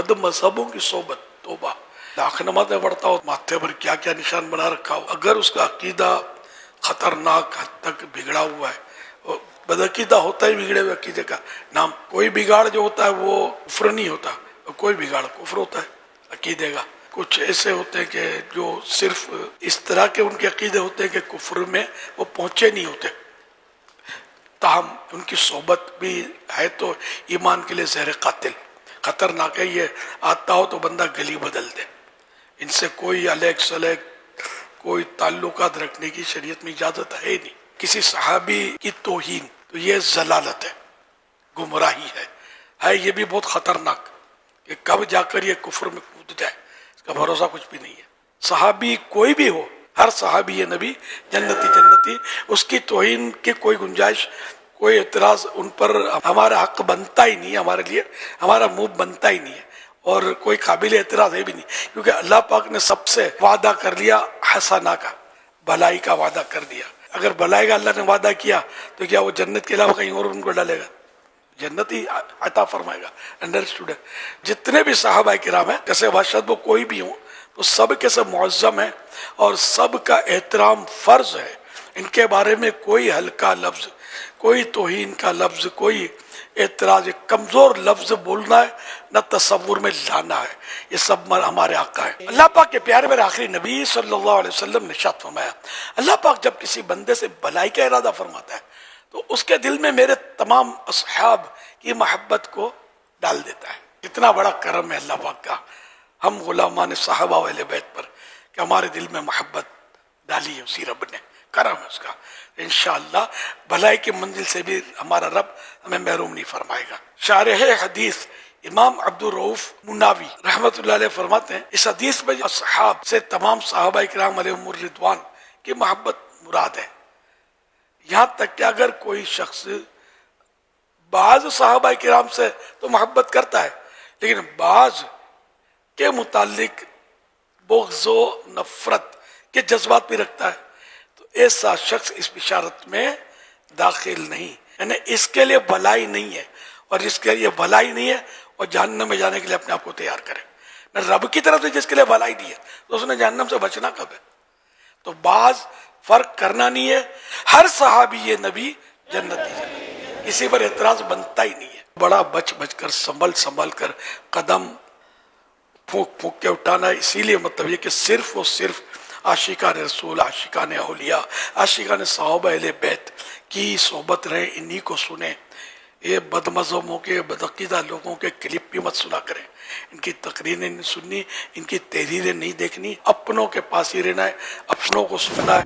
بد مذہبوں کی صحبت، توبہ. لاکھ نمازیں پڑھتا ہو، ماتھے پر کیا کیا نشان بنا رکھا ہو، اگر اس کا عقیدہ خطرناک حد تک بگڑا ہوا ہے. بدعقیدہ ہوتا ہی بگڑے ہوئے عقیدے کا نام. کوئی بگاڑ جو ہوتا ہے وہ کفر نہیں ہوتا، کوئی بگاڑ کفر ہوتا ہے عقیدے کا. کچھ ایسے ہوتے ہیں کہ جو صرف اس طرح کے ان کے عقیدے ہوتے ہیں کہ کفر میں وہ پہنچے نہیں ہوتے، تاہم ان کی صحبت بھی ہے تو ایمان کے لیے زہر قاتل، خطرناک ہے. یہ آتا ہو تو بندہ گلی بدل دے. ان سے کوئی علیق سلیق، کوئی تعلقات رکھنے کی شریعت میں اجازت ہے نہیں. کسی صحابی کی توہین تو یہ ضلالت ہے، گمراہی ہے یہ بھی بہت خطرناک کہ کب جا کر یہ کفر میں کود جائے، اس کا بھروسہ کچھ بھی نہیں ہے. صحابی کوئی بھی ہو، ہر صحابی یہ نبی جنتی، اس کی توہین کی کوئی گنجائش، کوئی اعتراض ان پر ہمارا حق بنتا ہی نہیں ہے، ہمارے لیے ہمارا منہ بنتا ہی نہیں ہے، اور کوئی قابل اعتراض ہے بھی نہیں. کیونکہ اللہ پاک نے سب سے وعدہ کر لیا حسنہ کا، بھلائی کا وعدہ کر دیا. اگر بھلائی کا اللہ نے وعدہ کیا تو کیا وہ جنت کے علاوہ کہیں اور ان کو ڈالے گا؟ جنت ہی عطا فرمائے گا. انڈرسٹوڈ ہے. جتنے بھی صحابہ کرام ہیں، کیسے باشد وہ کوئی بھی ہوں، تو سب کے سب معظم ہیں اور سب کا احترام فرض ہے. ان کے بارے میں کوئی ہلکا لفظ، کوئی توہین کا لفظ، کوئی اعتراض، کمزور لفظ بولنا ہے نہ تصور میں لانا ہے. یہ سب ہمارے آقا ہے. اللہ پاک کے پیارے میرے آخری نبی صلی اللہ علیہ وسلم نے ارشاد فرمایا، اللہ پاک جب کسی بندے سے بھلائی کا ارادہ فرماتا ہے تو اس کے دل میں میرے تمام اصحاب کی محبت کو ڈال دیتا ہے. کتنا بڑا کرم ہے اللہ پاک کا ہم غلامان صحابہ و اہل بیت پر، کہ ہمارے دل میں محبت ڈالی ہے اسی رب نے. کرم ہے اس کا. انشاءاللہ بھلائی کی منزل سے بھی ہمارا رب ہمیں محروم نہیں فرمائے گا. شارح حدیث امام عبدالرؤف مناوی رحمت اللہ علیہ فرماتے ہیں، اس حدیث میں اصحاب سے تمام صحابہ کرام علیہم الرضوان کی محبت مراد ہے. یہاں تک کہ اگر کوئی شخص بعض صحابہ کرام سے تو محبت کرتا ہے لیکن بعض کے متعلق بغض و نفرت کے جذبات بھی رکھتا ہے تو ایسا شخص اس بشارت میں داخل نہیں. یعنی اس کے لیے بھلائی نہیں ہے، اور جس کے لیے بھلائی نہیں ہے وہ جہنم میں جانے کے لیے اپنے آپ کو تیار کرے. نہ رب کی طرف سے جس کے لیے بھلائی نہیں ہے تو اس نے جہنم سے بچنا کب ہے؟ تو بعض فرق کرنا نہیں ہے. ہر صحابی یہ نبی جنتی، کسی پر اعتراض بنتا ہی نہیں ہے. بڑا بچ بچ کر، سنبھل کر قدم پھونک پھونک کے اٹھانا ہے. اسی لیے مطلب یہ کہ صرف اور صرف عاشقان رسول، عاشقان اولیاء، عاشقان صحابہ اہل بیت کی صحبت رہے، انہی کو سنیں. یہ بد مذہبوں کے، بدعقیدہ لوگوں کے کلپ بھی مت سنا کریں. ان کی تقریریں نہیں سننی، ان کی تحریریں نہیں دیکھنی. اپنوں کے پاس ہی رہنا ہے، اپنوں کو سننا ہے.